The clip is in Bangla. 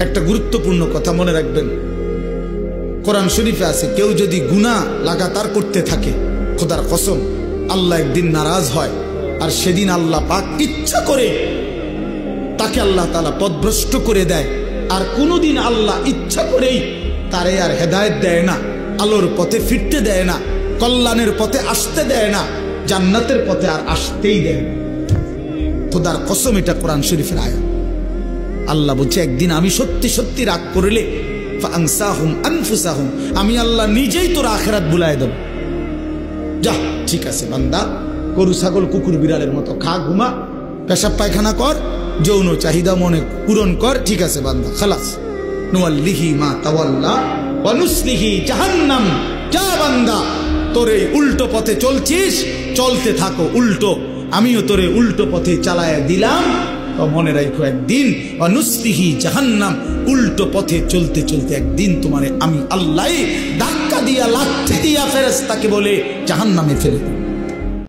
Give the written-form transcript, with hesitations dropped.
একটা গুরুত্বপূর্ণ কথা মনে রাখবেন, কোরআন শরীফে আছে কেউ যদি গুনাহ লাগাতার করতে থাকে, খোদার কসম আল্লাহ একদিন নারাজ হয়, আর সেদিন আল্লাহ পাক ইচ্ছা করে তাকে আল্লাহ তাআলা পথভ্রষ্ট করে দেয়। আর কোনোদিন আল্লাহ ইচ্ছা করেই তারে আর হেদায়েত দেয় না, আলোর পথে ফিরতে দেয় না, কল্যাণের পথে আসতে দেয় না, জান্নাতের পথে আর আসতেই দেয় না। খোদার কসম এটা কোরআন শরীফের আয়াত। আল্লাহ বলছে একদিন আমি সত্যি সত্যি রাগ করলে ফাআনসাহুম আনফুসাহুম, আমি আল্লাহ নিজেই তোর আখিরাত ভুলায় দেব। যা ঠিক আছে বান্দা, গরু ছাগল কুকুর বিড়ালের মতো খা, ঘুমা, পেশাব পায়খানা কর, যৌন চাহিদা মনে পূরণ কর, ঠিক আছে বান্দা, খালাস। নুয়াল্লিহি মা তাওয়াল্লা ওয়া নুসলিহি জাহান্নাম। যা বান্দা, তোর এই উল্টো পথে চলছিস, চলতে থাকো উল্টো, আমিও তোরে উল্টো পথে চালায়া দিলাম। তো মনে রাখো একদিন ওয়া নুসলিহি জাহান্নাম, উল্টো পথে চলতে চলতে একদিন তোমারে আমি আল্লাহ ধাক্কা দিয়া লাথি দিয়া ফেরেশতাকে বলে জাহান্নামে ফেলে দেব।